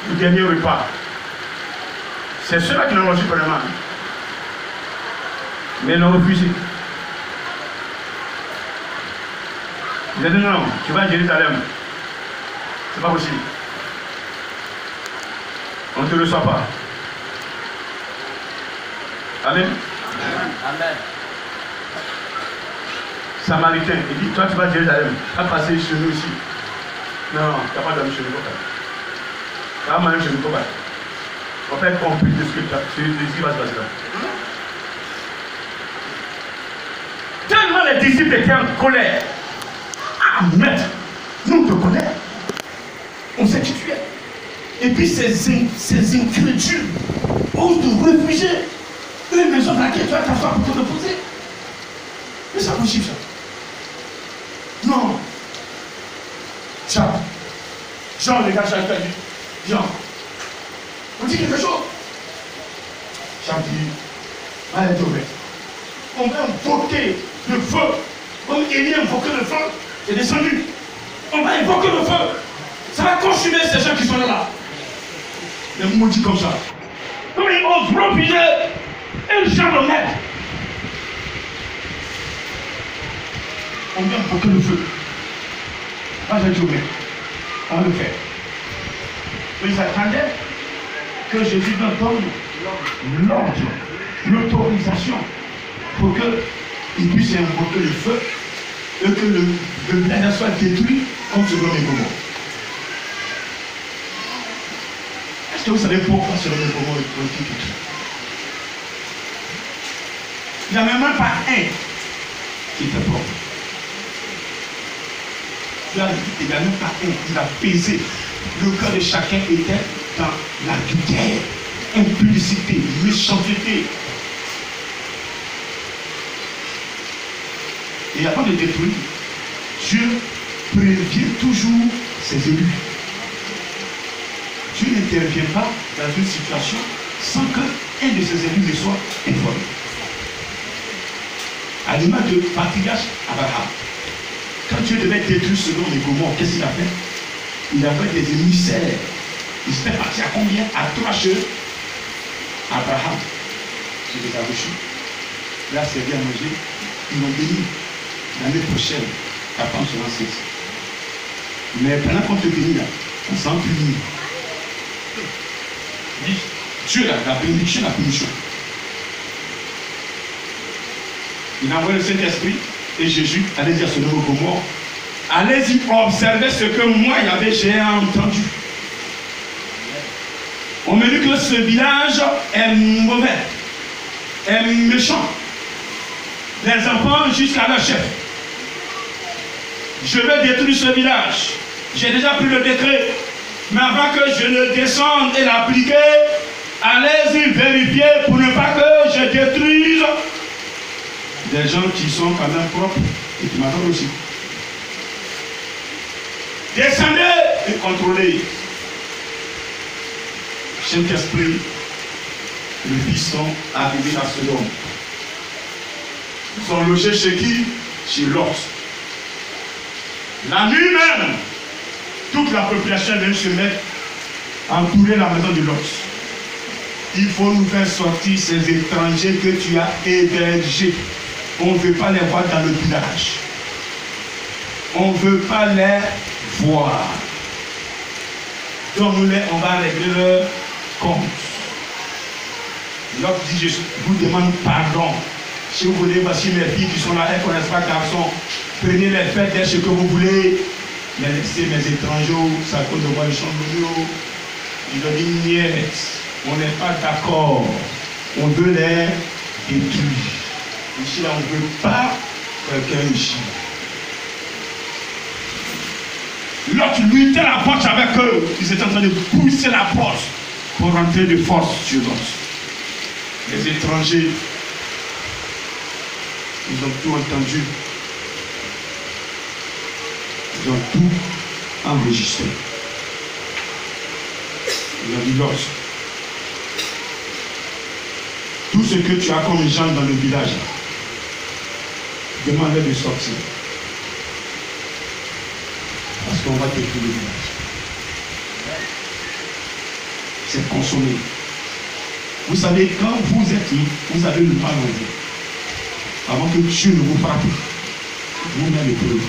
le dernier repas. C'est ceux-là qui l'ont reçu vraiment. Mais ils l'ont refusé. Ils ont dit non, tu vas à Jérusalem. C'est pas possible. On ne te reçoit pas. Amen. Amen. Samaritain, il dit, toi tu vas à Jérusalem, tu vas passer chez nous ici. Non, tu n'as pas dormi chez nous. Tu vas manger chez nous. On va être compris de ce qui va se passer là. Tellement les disciples étaient en colère. Ah, maître, nous on te connaît. On sait qui tu es. Et puis ces incrédules osent te refuser une maison dans laquelle tu as ta femme pour te reposer. Mais c'est possible ça. Non. Jean, les gars, Jacques a dit, Jean, on dit quelque chose. Jacques dit, allez, on va invoquer le feu. Comme Élie a invoqué le feu, c'est descendu. On va invoquer le feu. Ça va consumer ces gens qui sont là. Les maudits comme ça. Comme ils osent refuser une jambe honnête. On vient invoquer le feu. Moi j'ai dit au maître, on va le faire. Mais ils attendaient que Jésus leur donne l'ordre, l'autorisation pour qu'ils puissent invoquer le feu et que le bled soit détruit comme ce l'homme est commun. Est-ce que vous savez pourquoi ce l'homme est commun est détruit? Il n'y a même pas un qui était propre. Il n'y a même pas un, il a pesé. Le cœur de chacun était dans l'adultère, impudicité, méchanceté. Et avant de détruire, Dieu prévient toujours ses élus. Dieu n'intervient pas dans une situation sans qu'un de ses élus ne soit informé. À l'image de patriarche Abraham. Quand Dieu devait détruire Sodome et Gomorrhe, qu'est-ce qu'il a fait? Il a fait des émissaires. Il s'était parti à combien? À 3 cheveux. Abraham, qui les a reçus. Là, c'est bien manger. Ils l'ont béni. L'année prochaine, ta femme sera enceinte. Mais pendant qu'on te bénit là, on s'en punit. Dieu là, la bénédiction, la punition. Il a envoyé le Saint-Esprit et Jésus allait dire à ce nouveau Gomorrhe, allez-y observer ce que moi, j'ai entendu. On me dit que ce village est mauvais, est méchant. Les enfants jusqu'à leur chef. Je vais détruire ce village. J'ai déjà pris le décret. Mais avant que je ne descende et l'applique, allez-y vérifier pour ne pas que je détruise des gens qui sont quand même propres et qui m'attendent aussi. Descendez et contrôlez. Saint-Esprit, le Fils sont arrivés à Sodome. Ils sont logés chez qui? Chez Lot. La nuit même, toute la population vient se mettre à entourer la maison de Lot. Il faut nous faire sortir ces étrangers que tu as hébergés. On ne veut pas les voir dans le village. On ne veut pas les voir. Donne-nous-les, on va régler leur compte. Lot dit, je vous demande pardon. Si vous voulez, voici mes filles qui sont là, elles ne connaissent pas garçon. Prenez-les, faites ce que vous voulez. Mais laissez mes étrangers, ça cause de moi, ils sont venus. Ils ont dit, niet, on n'est pas d'accord. On veut les détruire. Ici, là, on ne veut pas quelqu'un ici. L'autre luttait la porte avec eux. Ils étaient en train de pousser la porte pour rentrer de force sur l'autre. Les étrangers, ils ont tout entendu. Ils ont tout enregistré. Ils ont dit l'autre. Tout ce que tu as comme gens dans le village, demande-leur de sortir. Parce qu'on va détruire le village. C'est consommé. Vous savez, quand vous êtes là, vous avez le mal en vous. Avant que Dieu ne vous frappe, vous mettez l'épreuve.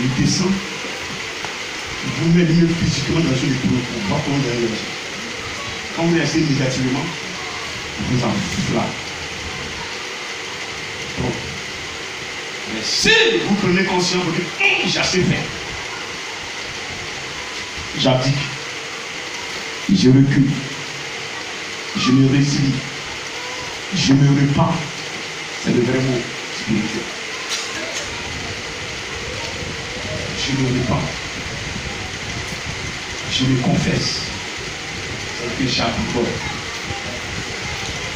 Il descend, vous mettez physiquement dans une épreuve pour voir comment vous allez réagir. Quand vous réagissez négativement, vous enflammez. Bon. Mais si vous prenez conscience, vous dites, j'ai assez fait. J'abdique. Je recule. Je me résilie. Je me repens. C'est le vrai mot spirituel. Je me repens. Je me confesse. C'est que chaque fois,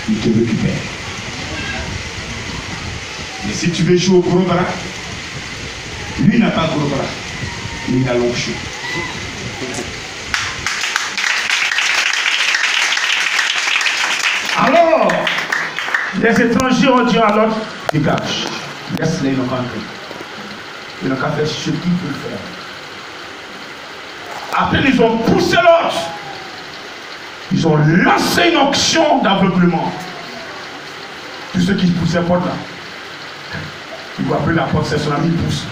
il te récupère. Mais si tu veux jouer au gros bras, lui n'a pas gros bras, mais il a l'onction. Alors, les étrangers ont dit à l'autre, dégage, laisse-les nous rentrer. Il n'a qu'à faire ce qu'il peut faire. Après, ils ont poussé l'autre. Ils ont lancé une onction d'aveuglement. Tous ceux qui poussaient la porte là, ils vont appeler la porte, c'est son ami, il pousse.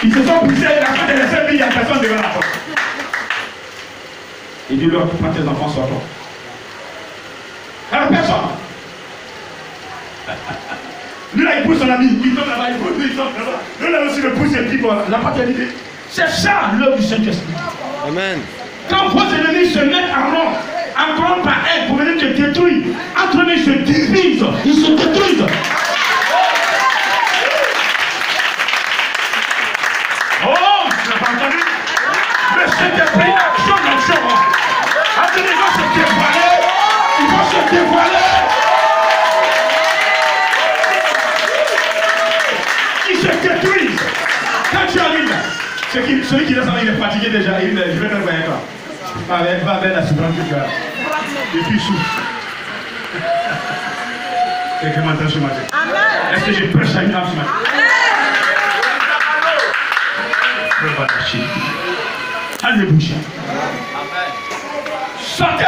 Ils se sont poussés, il a fait des essais, il n'y a personne devant la porte. Il dit leur, prends tes enfants, sors-toi. Alors personne. Lui là, il pousse son ami, il tombe là-bas, il pousse, lui il tombe là-bas. Lui là aussi, le pousse et puis voilà, la porte est l'idée. C'est ça l'œuvre du Saint-Esprit. Amen. Quand vos ennemis se mettent en rond, en grande par un pour venir te détruire, entre eux ils se divisent, ils se détruisent. Oh, tu n'as pas entendu? Le Saint-Esprit, action. Après les gens se dévoiler, ils vont se dévoiler. Ils se détruisent. Quand tu arrives là, celui qui reste, il est fatigué déjà, il dit, je vais travailler toi. Va vers la souffrance du cœur. Et puis il souffle. Quelqu'un m'entend ce matin? Est-ce que j'ai prêché à une âme ce matin? Alléluia. Sortez!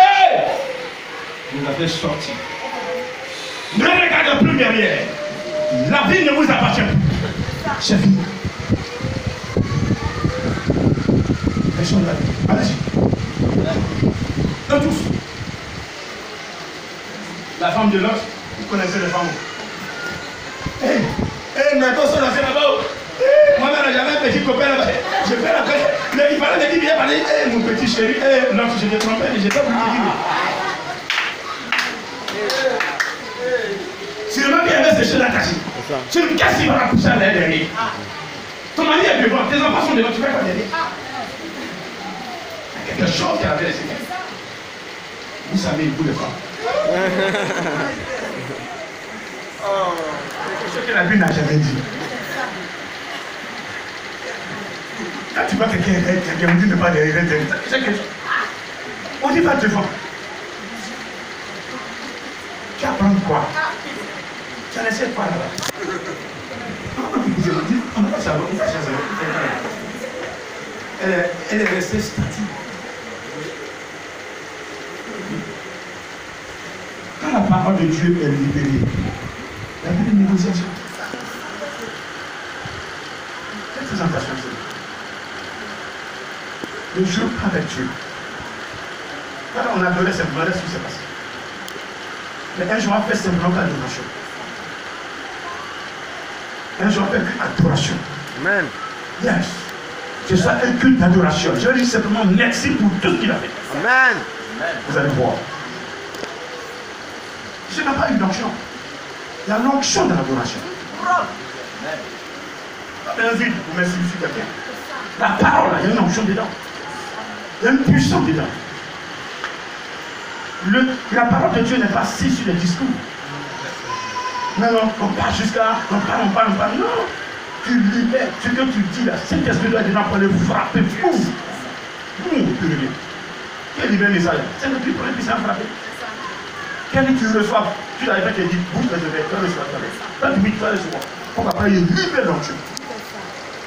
Vous avez sorti. Ne regardez plus derrière. La vie ne vous appartient plus. C'est fini. Personne là. Allez-y. Eux tous. La femme de l'autre, vous connaissez les femmes. Hé, mais quand on a fait là-bas, moi-même, j'avais un petit copain là-bas. Je fais la presse. Il parlait de qui vient parler. Mon petit chéri, l'autre, je t'ai trompé, mais je n'ai pas voulu te dire. Si le mec avait séché la casse, c'est une casse qui va la pousser à l'air derrière. Ton mari est devant, tes enfants sont devant, tu ne fais pas derrière. Il y a quelque chose qui avait laissé faire. Vous savez, vous les femmes. C'est ce que la Bible n'a jamais dit. Quand tu vois quelqu'un, on dit ne pas derrière, c'est que on dit pas devant. Tu apprends quoi? Tu as laissé quoi là-bas? On n'a pas savoir. Elle est restée statique. Quand la parole de Dieu est libérée, il y a plus de négociation. Quelle présentation c'est? Le jeu avec Dieu. Quand on adorait simplement, ce qui s'est passé. Mais un jour, on fait simplement adoration. Un jour, on fait adoration. Amen. Yes. C'est ça un culte d'adoration. Je vais dire simplement merci pour tout ce qu'il a fait. Amen. Vous allez voir. Ce n'est pas une onction. Il y a l'onction de l'adoration. Un vide pour mettre sur quelqu'un. La parole, il y a une onction dedans. Il y a une puissance dedans. La parole de Dieu n'est pas assise sur les discours. Non, on parle jusqu'à. On parle. Non. Tu libères. Ce que tu dis là, Saint-Esprit doit être dedans pour le frapper. Boum. Quel libère les salaires? C'est le plus pour les puissants frapper. Quand tu reçois, tu l'avais fait, tu dis, bouge les oreilles, tu reçois. Quand tu dis, tu reçois. Pour qu'après, il libère l'onction.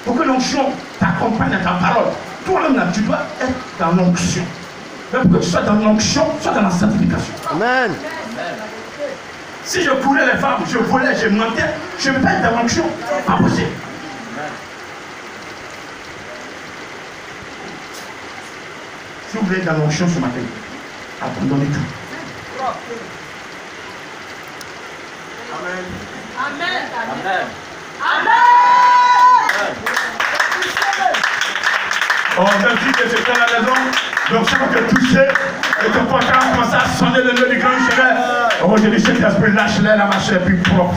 Pour que l'onction t'accompagne à ta parole. Toi-même là, tu dois être dans l'onction. Mais pour que tu sois dans l'onction, sois dans la sanctification. Amen. Si je courais les femmes, je volais, je mentais, je ne peux pas être dans l'onction. Pas possible. Si vous voulez être dans l'onction ce matin, abandonnez tout. Amen. Amen. Amen. Amen. On me dit que c'était à la maison, donc chaque fois que touché, et ton portable commence à sonner le nœud du grand chemin. Oh, je dis, cet esprit, lâche-les, la marche est plus propre.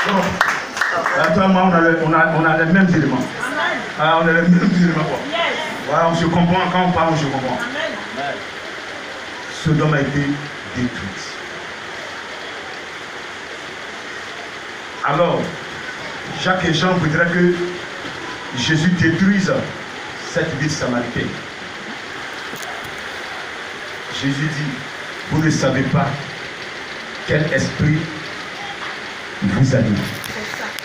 Donc, toi et moi, on a les mêmes éléments. Ah, on a les mêmes éléments. Voilà, on se comprend, quand on parle, on se comprend. Sodome a été détruite. Alors, Jacques et Jean voudraient que Jésus détruise cette ville samaritaine. Jésus dit, vous ne savez pas quel esprit vous avez.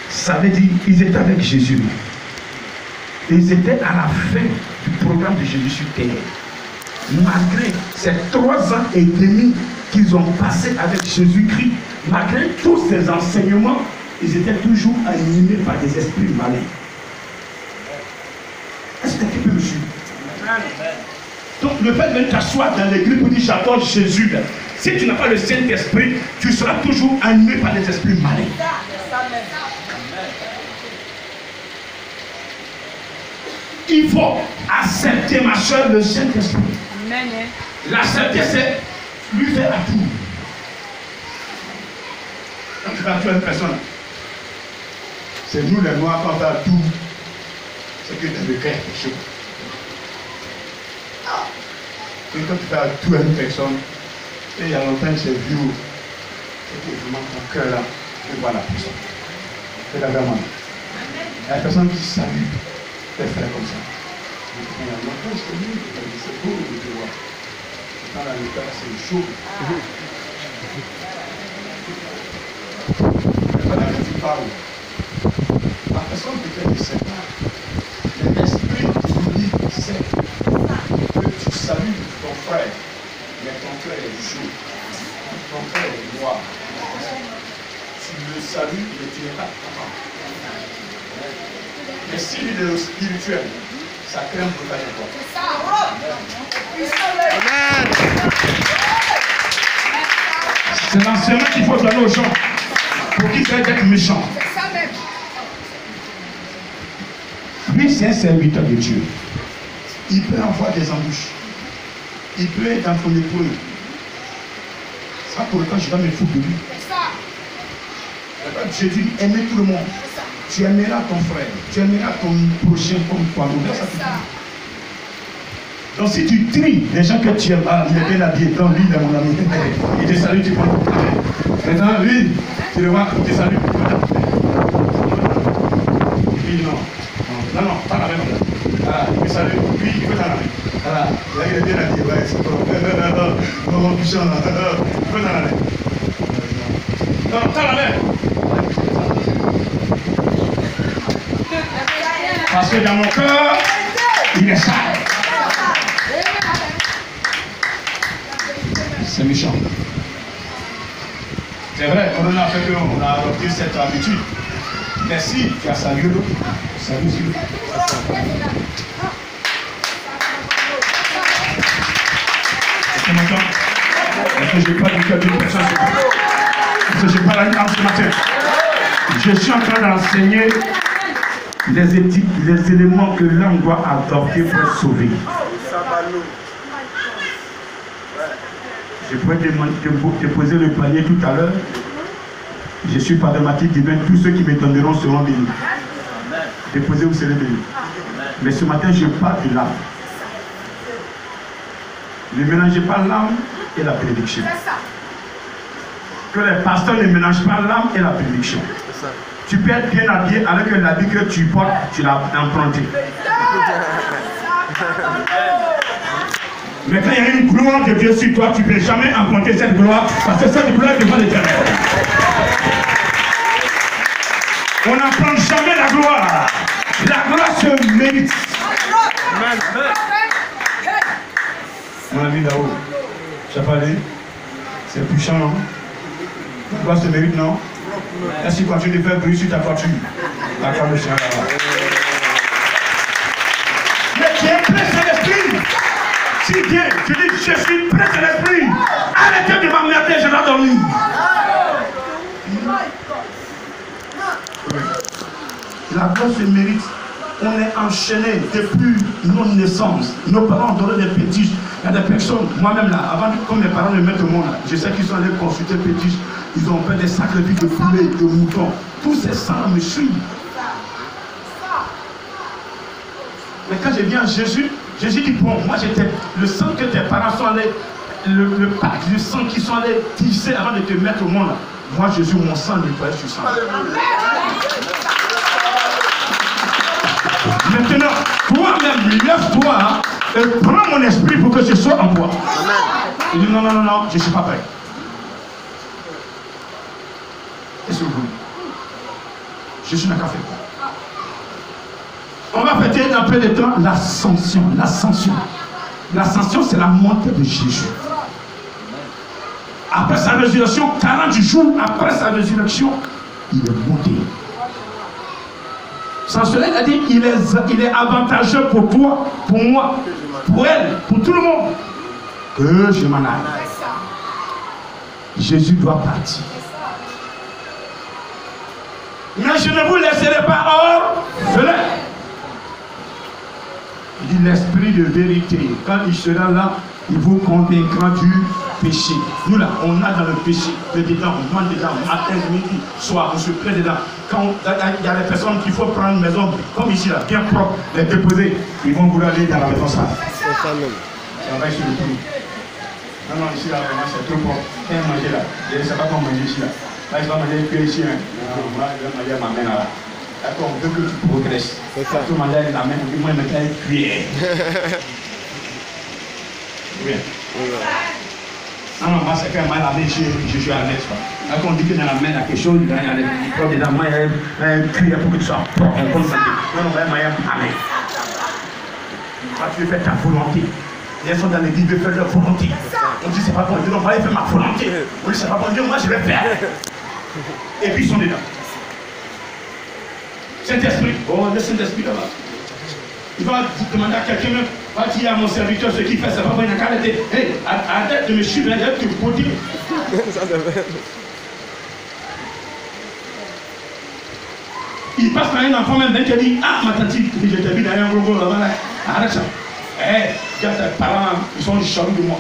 Ça veut dire qu'ils étaient avec Jésus. Ils étaient à la fin du programme de Jésus sur terre. Malgré ces 3 ans et demi qu'ils ont passé avec Jésus-Christ, malgré tous ces enseignements, ils étaient toujours animés par des esprits malins. Est-ce que tu peux me suivre? Donc le fait de t'asseoir dans l'église pour dire j'adore Jésus, si tu n'as pas le Saint-Esprit, tu seras toujours animé par des esprits malins. Il faut accepter, ma soeur, le Saint-Esprit. L'accepter, c'est lui faire à tout. Quand tu vas tuer une personne, c'est nous les noirs quand on fait à tout, c'est que dans le cœur est chaud. Et quand tu fais à tout à une personne, et il y a longtemps c'est vieux, c'est que vraiment ton cœur là, tu vois la personne. C'est la vraiment. La personne qui salue, elle fait comme ça. Il y a longtemps, je t'ai dit, c'est beau de te voir. Quand la lumière, c'est chaud. Pendant que tu parles, la personne peut-être ne sait pas. Mais l'esprit te dit, c'est que tu salues ton frère, mais ton frère est chaud. Ton frère est noir. Tu le salues, mais tu n'es pas capable. Mais s'il est spirituel, ça crée un blocage en toi. C'est l'enseignement qu'il faut donner aux gens pour qu'ils aient d'être méchants. Lui, c'est un serviteur de Dieu. Il peut avoir des embûches. Il peut être dans ton épreuve. Ça, pour autant, je vais me foutre de lui. Jésus dit, aimez tout le monde. Tu aimeras ton frère. Tu aimeras ton prochain comme toi-même. Donc si tu tries les gens que tu aimes, il est bien habillé, donc lui il est mon ami, il te salue, tu prends. Maintenant lui, tu le vois, il te salue. Il dit non, pas la même. Ah, il me salue, lui il peut t'en aller. Voilà, là il est bien habillé, ouais, c'est bon. Non, puissant, il peut t'en aller. Non, pas la même. Parce que dans mon cœur, il est sale. C'est méchant. C'est vrai, on a fait qu'on a adopté cette habitude. Mais si tu as salué l'autre, salue aussi l'autre. C'est maintenant. Est-ce que je n'ai pas dit quelque chose? Est-ce que je n'ai pas la nuance ce matin? Je suis en train d'enseigner les éthiques, les éléments que l'homme doit adopter pour être sauvé. Je pourrais te poser le panier tout à l'heure. Je suis pragmatique, divin. Tous ceux qui me donneront seront bénis. Déposez, vous serez bénis. Mais ce matin, je parle de l'âme. Ne mélangez pas l'âme et la prédiction. Que les pasteurs ne mélangent pas l'âme et la prédiction. Tu peux être bien habillé avec l'habit que tu portes, tu l'as emprunté. Mais quand il y a une gloire de Dieu sur toi, tu ne peux jamais emprunter cette gloire, parce que cette gloire est devant l'Éternel. On n'emprunte jamais la gloire. La gloire se mérite. Mon ami là-haut, tu as parlé, c'est puissant, non? La gloire se mérite, non? Est-ce qu'il continue de faire bruit sur ta voiture? D'accord, le chien là-bas. Mais tu es prêt sur l'esprit. Si Dieu, tu dis, je suis prêt sur l'esprit. Arrêtez de m'emmerder, je vais dormir. La gloire se mérite. On est enchaîné depuis nos naissances. Nos parents ont donné des pétiches. Il y a des personnes, moi-même là, avant que mes parents me mettent au monde, là, je sais qu'ils sont allés consulter pétiches. Ils ont fait des sacrifices de poulet, de moutons. Tous ces sangs me suivent. Mais quand je viens à Jésus, Jésus dit, bon, moi j'étais le sang que tes parents sont allés, le pacte, le sang qu'ils sont allés tisser avant de te mettre au monde. Là. Moi Jésus, mon sang nettoie sur sang. Maintenant, toi-même, lève-toi hein, et prends mon esprit pour que je sois en toi. Il dit, non, non, non, non, je ne suis pas prêt. Qu'est-ce que vous voulez? Jésus n'a qu'à faire. On va fêter dans peu de temps l'ascension. L'ascension. L'ascension, c'est la montée de Jésus. Après sa résurrection, 40 jours après sa résurrection, il est monté. Sans cela, il a dit, il est avantageux pour toi, pour moi, pour elle, pour tout le monde, que je m'en aille. Jésus doit partir. Mais je ne vous laisserai pas hors fenêtre. Il dit l'esprit de vérité. Quand il sera là, il vous convaincra du péché. Nous là, on a dans le péché, dedans, on mange dedans, matin, midi, soir, on se plaît dedans. Quand il y a des personnes qu'il faut prendre une maison, comme ici là, bien propre, les déposer, ils vont vouloir aller dans la maison sale. Ça va sur le prix. Non, non, ici là, vraiment, c'est trop propre. Viens manger là. Je ne sais pas comment manger ici là. Là, je vais manger que ici. Hein. Moi, je vais manger à ma main là. D'accord, on veut que tu progresses. C'est ça. Tout le monde a la main, on dit moi, maintenant, une cuillère. Oui. Non, moi, c'est quand même la main, je suis à l'aise. Quand on dit que dans la main, il y a quelque chose, il y a des mains, il y a une cuillère pour que tu sois propre. Non, non, il y a un main. Quand tu veux faire ta volonté, les gens dans l'église veulent faire leur volonté. On dit c'est pas bon Dieu, non, pas faire ma volonté. On dit c'est pas bon Dieu, moi je vais faire. Et puis ils sont dedans. Saint-Esprit, oh, le Saint-Esprit là-bas. Il va demander à quelqu'un, va dire à mon serviteur ce qu'il fait, ça va pas une qualité. Hé, arrête de me suivre, arrête de me côté. Il passe par un enfant même, dès qu'il dit, ah, ma tante, je t'ai vu derrière un gros là-bas, arrête ça. Hé, regarde tes parents, ils sont jaloux de moi.